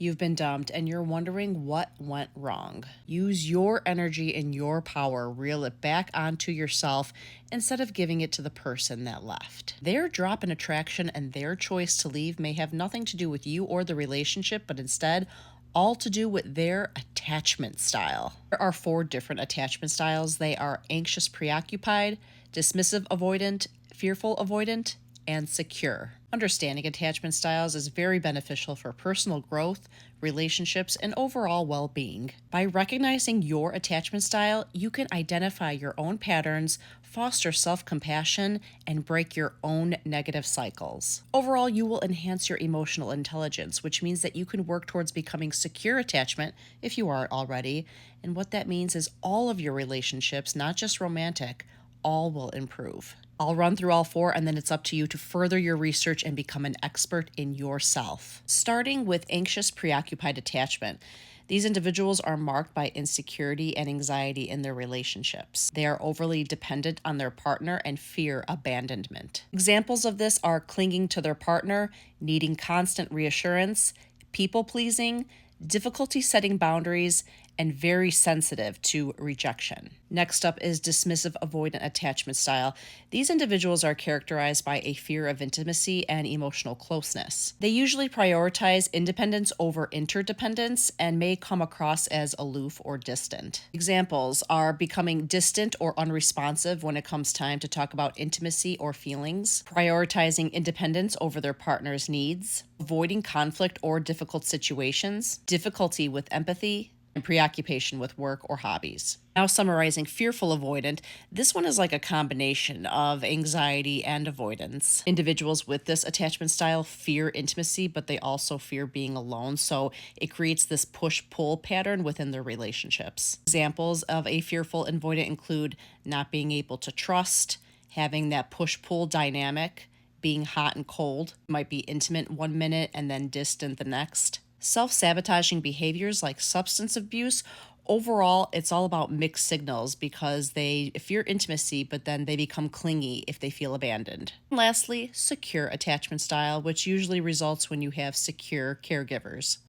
You've been dumped and you're wondering what went wrong. Use your energy and your power, reel it back onto yourself instead of giving it to the person that left. Their drop in attraction and their choice to leave may have nothing to do with you or the relationship, but instead, all to do with their attachment style. There are four different attachment styles. They are anxious preoccupied, dismissive avoidant, fearful avoidant, and secure. Understanding attachment styles is very beneficial for personal growth, relationships, and overall well being. By recognizing your attachment style, you can identify your own patterns, foster self compassion, and break your own negative cycles. Overall, you will enhance your emotional intelligence, which means that you can work towards becoming secure attachment if you aren't already. And what that means is all of your relationships, not just romantic, all will improve. I'll run through all four, and then it's up to you to further your research and become an expert in yourself. Starting with anxious preoccupied attachment. These individuals are marked by insecurity and anxiety in their relationships. They are overly dependent on their partner and fear abandonment. Examples of this are clinging to their partner, needing constant reassurance, people pleasing, difficulty setting boundaries, and very sensitive to rejection. Next up is dismissive avoidant attachment style. These individuals are characterized by a fear of intimacy and emotional closeness. They usually prioritize independence over interdependence and may come across as aloof or distant. Examples are becoming distant or unresponsive when it comes time to talk about intimacy or feelings, prioritizing independence over their partner's needs, avoiding conflict or difficult situations, difficulty with empathy, and preoccupation with work or hobbies. Now, summarizing fearful avoidant, this one is like a combination of anxiety and avoidance. Individuals with this attachment style fear intimacy, but they also fear being alone, so it creates this push-pull pattern within their relationships. Examples of a fearful avoidant include not being able to trust, having that push-pull dynamic, being hot and cold, might be intimate one minute and then distant the next. Self-sabotaging behaviors like substance abuse. Overall, it's all about mixed signals because they fear intimacy, but then they become clingy if they feel abandoned. And lastly, secure attachment style, which usually results when you have secure caregivers,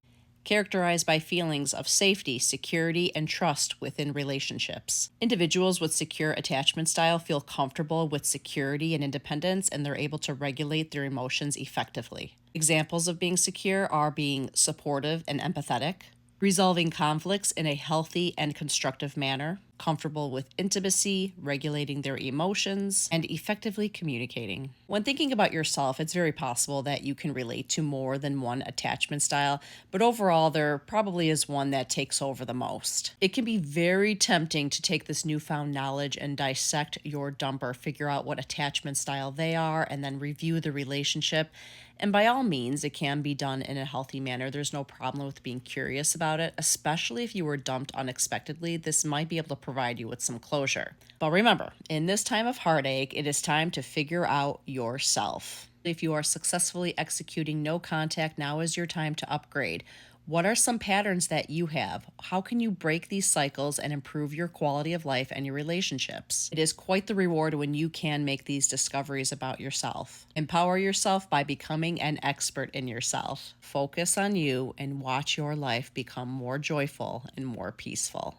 characterized by feelings of safety, security, and trust within relationships. Individuals with secure attachment style feel comfortable with security and independence, and they're able to regulate their emotions effectively. Examples of being secure are being supportive and empathetic, resolving conflicts in a healthy and constructive manner, comfortable with intimacy, regulating their emotions, and effectively communicating. When thinking about yourself, it's very possible that you can relate to more than one attachment style, but overall, there probably is one that takes over the most. It can be very tempting to take this newfound knowledge and dissect your dumper, figure out what attachment style they are, and then review the relationship. And by all means, it can be done in a healthy manner. There's no problem with being curious about it, especially if you were dumped unexpectedly. This might be able to provide you with some closure. But remember, in this time of heartache, it is time to figure out yourself. If you are successfully executing no contact, now is your time to upgrade. What are some patterns that you have? How can you break these cycles and improve your quality of life and your relationships? It is quite the reward when you can make these discoveries about yourself. Empower yourself by becoming an expert in yourself. Focus on you and watch your life become more joyful and more peaceful.